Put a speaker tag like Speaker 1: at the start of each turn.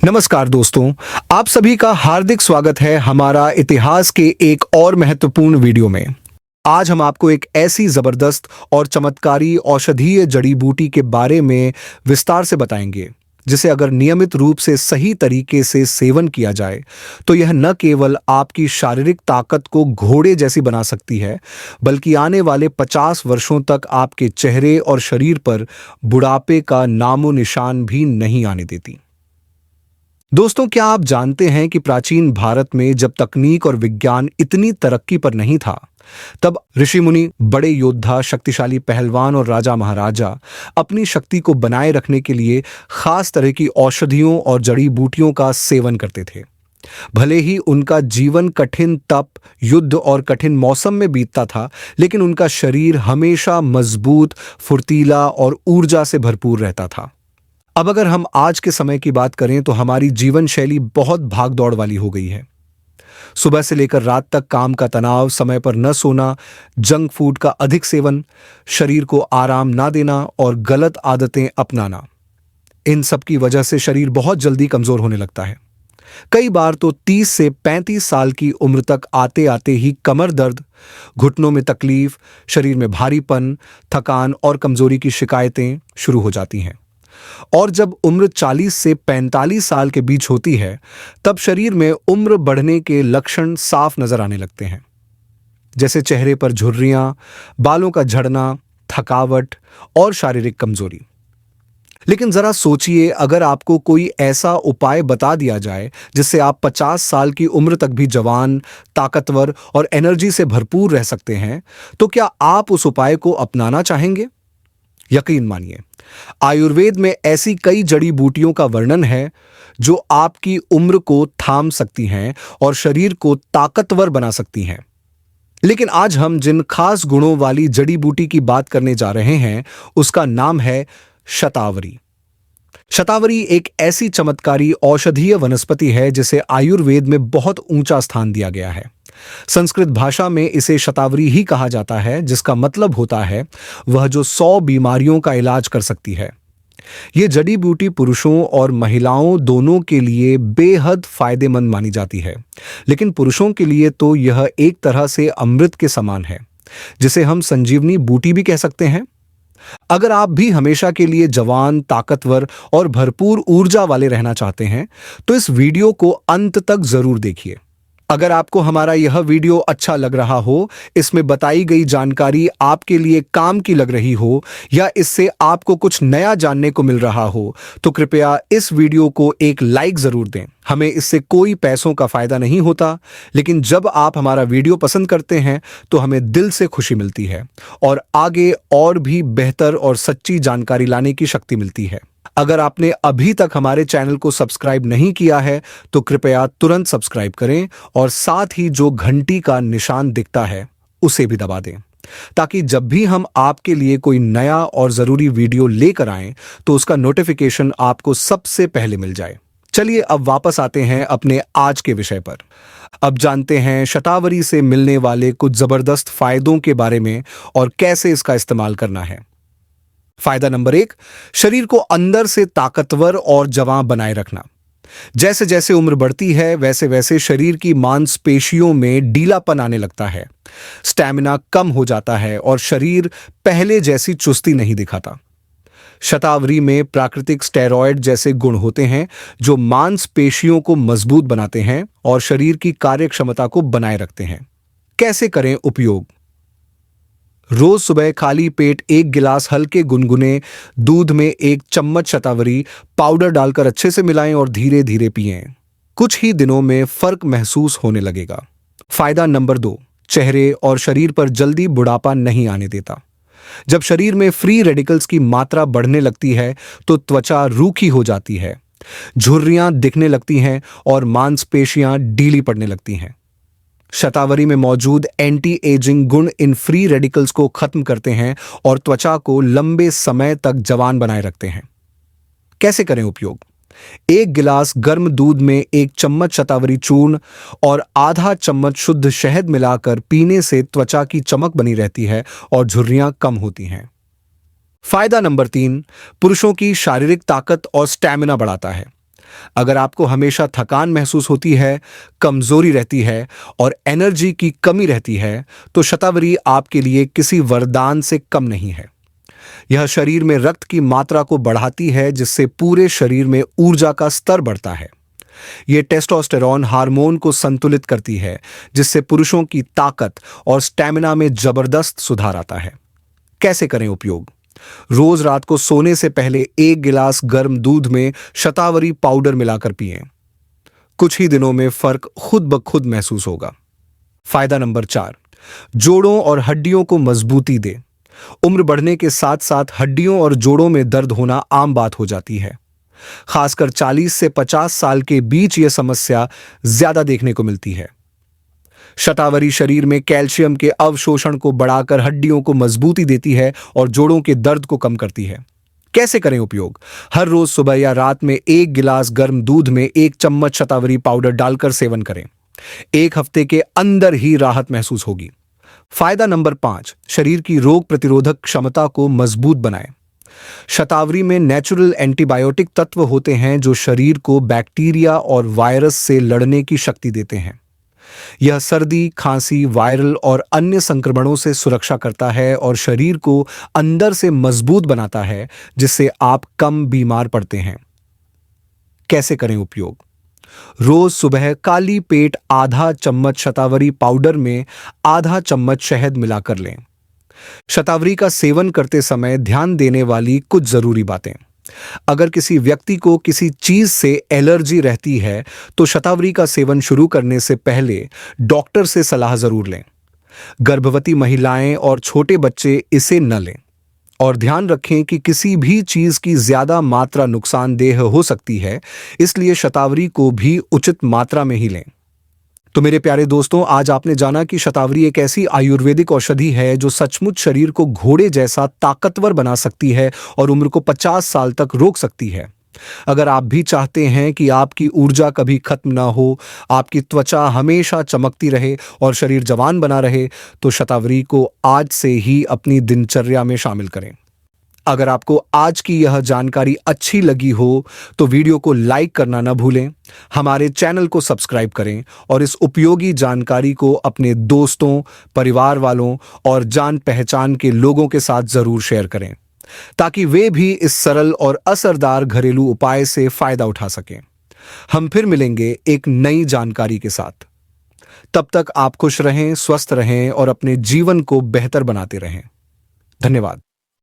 Speaker 1: नमस्कार दोस्तों, आप सभी का हार्दिक स्वागत है हमारा इतिहास के एक और महत्वपूर्ण वीडियो में। आज हम आपको एक ऐसी जबरदस्त और चमत्कारी औषधीय जड़ी बूटी के बारे में विस्तार से बताएंगे, जिसे अगर नियमित रूप से सही तरीके से सेवन किया जाए तो यह न केवल आपकी शारीरिक ताकत को घोड़े जैसी बना सकती है, बल्कि आने वाले 50 वर्षों तक आपके चेहरे और शरीर पर बुढ़ापे का नामो निशान भी नहीं आने देती। दोस्तों, क्या आप जानते हैं कि प्राचीन भारत में जब तकनीक और विज्ञान इतनी तरक्की पर नहीं था, तब ऋषि मुनि, बड़े योद्धा, शक्तिशाली पहलवान और राजा महाराजा अपनी शक्ति को बनाए रखने के लिए खास तरह की औषधियों और जड़ी बूटियों का सेवन करते थे। भले ही उनका जीवन कठिन तप, युद्ध और कठिन मौसम में बीतता था, लेकिन उनका शरीर हमेशा मजबूत, फुर्तीला और ऊर्जा से भरपूर रहता था। अब अगर हम आज के समय की बात करें तो हमारी जीवन शैली बहुत भाग दौड़ वाली हो गई है। सुबह से लेकर रात तक काम का तनाव, समय पर न सोना, जंक फूड का अधिक सेवन, शरीर को आराम ना देना और गलत आदतें अपनाना, इन सब की वजह से शरीर बहुत जल्दी कमजोर होने लगता है। कई बार तो 30 से 35 साल की उम्र तक आते आते ही कमर दर्द, घुटनों में तकलीफ, शरीर में भारीपन, थकान और कमजोरी की शिकायतें शुरू हो जाती हैं। और जब उम्र 40 से 45 साल के बीच होती है, तब शरीर में उम्र बढ़ने के लक्षण साफ नजर आने लगते हैं, जैसे चेहरे पर झुर्रियां, बालों का झड़ना, थकावट और शारीरिक कमजोरी। लेकिन जरा सोचिए, अगर आपको कोई ऐसा उपाय बता दिया जाए जिससे आप 50 साल की उम्र तक भी जवान, ताकतवर और एनर्जी से भरपूर रह सकते हैं, तो क्या आप उस उपाय को अपनाना चाहेंगे? यकीन मानिए, आयुर्वेद में ऐसी कई जड़ी बूटियों का वर्णन है जो आपकी उम्र को थाम सकती हैं और शरीर को ताकतवर बना सकती हैं। लेकिन आज हम जिन खास गुणों वाली जड़ी बूटी की बात करने जा रहे हैं, उसका नाम है शतावरी। शतावरी एक ऐसी चमत्कारी औषधीय वनस्पति है जिसे आयुर्वेद में बहुत ऊंचा स्थान दिया गया है। संस्कृत भाषा में इसे शतावरी ही कहा जाता है, जिसका मतलब होता है वह जो 100 बीमारियों का इलाज कर सकती है। यह जड़ी बूटी पुरुषों और महिलाओं दोनों के लिए बेहद फायदेमंद मानी जाती है, लेकिन पुरुषों के लिए तो यह एक तरह से अमृत के समान है, जिसे हम संजीवनी बूटी भी कह सकते हैं। अगर आप भी हमेशा के लिए जवान, ताकतवर और भरपूर ऊर्जा वाले रहना चाहते हैं, तो इस वीडियो को अंत तक जरूर देखिए। अगर आपको हमारा यह वीडियो अच्छा लग रहा हो, इसमें बताई गई जानकारी आपके लिए काम की लग रही हो या इससे आपको कुछ नया जानने को मिल रहा हो, तो कृपया इस वीडियो को एक लाइक जरूर दें। हमें इससे कोई पैसों का फायदा नहीं होता, लेकिन जब आप हमारा वीडियो पसंद करते हैं तो हमें दिल से खुशी मिलती है और आगे और भी बेहतर और सच्ची जानकारी लाने की शक्ति मिलती है। अगर आपने अभी तक हमारे चैनल को सब्सक्राइब नहीं किया है तो कृपया तुरंत सब्सक्राइब करें और साथ ही जो घंटी का निशान दिखता है उसे भी दबा दें, ताकि जब भी हम आपके लिए कोई नया और जरूरी वीडियो लेकर आएं तो उसका नोटिफिकेशन आपको सबसे पहले मिल जाए। चलिए अब वापस आते हैं अपने आज के विषय पर। अब जानते हैं शतावरी से मिलने वाले कुछ जबरदस्त फायदों के बारे में और कैसे इसका इस्तेमाल करना है। फायदा नंबर 1, शरीर को अंदर से ताकतवर और जवां बनाए रखना। जैसे जैसे उम्र बढ़ती है, वैसे वैसे शरीर की मांसपेशियों में ढीलापन आने लगता है, स्टैमिना कम हो जाता है और शरीर पहले जैसी चुस्ती नहीं दिखाता। शतावरी में प्राकृतिक स्टेरॉयड जैसे गुण होते हैं जो मांसपेशियों को मजबूत बनाते हैं और शरीर की कार्यक्षमता को बनाए रखते हैं। कैसे करें उपयोग? रोज सुबह खाली पेट 1 गिलास हल्के गुनगुने दूध में 1 चम्मच शतावरी पाउडर डालकर अच्छे से मिलाएं और धीरे धीरे पिएं। कुछ ही दिनों में फर्क महसूस होने लगेगा। फायदा नंबर 2, चेहरे और शरीर पर जल्दी बुढ़ापा नहीं आने देता। जब शरीर में फ्री रेडिकल्स की मात्रा बढ़ने लगती है तो त्वचा रूखी हो जाती है, झुर्रियां दिखने लगती हैं और मांसपेशियां ढीली पड़ने लगती हैं। शतावरी में मौजूद एंटी एजिंग गुण इन फ्री रेडिकल्स को खत्म करते हैं और त्वचा को लंबे समय तक जवान बनाए रखते हैं। कैसे करें उपयोग? 1 गिलास गर्म दूध में 1 चम्मच शतावरी चूर्ण और आधा चम्मच शुद्ध शहद मिलाकर पीने से त्वचा की चमक बनी रहती है और झुर्रियां कम होती हैं। फायदा नंबर 3, पुरुषों की शारीरिक ताकत और स्टैमिना बढ़ाता है। अगर आपको हमेशा थकान महसूस होती है, कमजोरी रहती है और एनर्जी की कमी रहती है, तो शतावरी आपके लिए किसी वरदान से कम नहीं है। यह शरीर में रक्त की मात्रा को बढ़ाती है, जिससे पूरे शरीर में ऊर्जा का स्तर बढ़ता है। यह टेस्टोस्टेरोन हार्मोन को संतुलित करती है, जिससे पुरुषों की ताकत और स्टैमिना में जबरदस्त सुधार आता है। कैसे करें उपयोग? रोज रात को सोने से पहले 1 गिलास गर्म दूध में शतावरी पाउडर मिलाकर पिएं। कुछ ही दिनों में फर्क खुद ब खुद महसूस होगा। फायदा नंबर 4, जोड़ों और हड्डियों को मजबूती दे। उम्र बढ़ने के साथ साथ हड्डियों और जोड़ों में दर्द होना आम बात हो जाती है। खासकर 40 से 50 साल के बीच यह समस्या ज्यादा देखने को मिलती है। शतावरी शरीर में कैल्शियम के अवशोषण को बढ़ाकर हड्डियों को मजबूती देती है और जोड़ों के दर्द को कम करती है। कैसे करें उपयोग? हर रोज सुबह या रात में 1 गिलास गर्म दूध में 1 चम्मच शतावरी पाउडर डालकर सेवन करें। 1 हफ्ते के अंदर ही राहत महसूस होगी। फायदा नंबर 5, शरीर की रोग प्रतिरोधक क्षमता को मजबूत बनाएं। शतावरी में नेचुरल एंटीबायोटिक तत्व होते हैं जो शरीर को बैक्टीरिया और वायरस से लड़ने की शक्ति देते हैं। यह सर्दी, खांसी, वायरल और अन्य संक्रमणों से सुरक्षा करता है और शरीर को अंदर से मजबूत बनाता है, जिससे आप कम बीमार पड़ते हैं। कैसे करें उपयोग? रोज सुबह काली पेट आधा चम्मच शतावरी पाउडर में आधा चम्मच शहद मिलाकर लें। शतावरी का सेवन करते समय ध्यान देने वाली कुछ जरूरी बातें। अगर किसी व्यक्ति को किसी चीज से एलर्जी रहती है, तो शतावरी का सेवन शुरू करने से पहले डॉक्टर से सलाह जरूर लें। गर्भवती महिलाएं और छोटे बच्चे इसे न लें। और ध्यान रखें कि किसी भी चीज की ज्यादा मात्रा नुकसानदेह हो सकती है, इसलिए शतावरी को भी उचित मात्रा में ही लें। तो मेरे प्यारे दोस्तों, आज आपने जाना कि शतावरी एक ऐसी आयुर्वेदिक औषधि है जो सचमुच शरीर को घोड़े जैसा ताकतवर बना सकती है और उम्र को 50 साल तक रोक सकती है। अगर आप भी चाहते हैं कि आपकी ऊर्जा कभी खत्म ना हो, आपकी त्वचा हमेशा चमकती रहे और शरीर जवान बना रहे, तो शतावरी को आज से ही अपनी दिनचर्या में शामिल करें। अगर आपको आज की यह जानकारी अच्छी लगी हो, तो वीडियो को लाइक करना न भूलें, हमारे चैनल को सब्सक्राइब करें और इस उपयोगी जानकारी को अपने दोस्तों, परिवार वालों और जान पहचान के लोगों के साथ जरूर शेयर करें, ताकि वे भी इस सरल और असरदार घरेलू उपाय से फायदा उठा सकें। हम फिर मिलेंगे एक नई जानकारी के साथ। तब तक आप खुश रहें, स्वस्थ रहें और अपने जीवन को बेहतर बनाते रहें। धन्यवाद।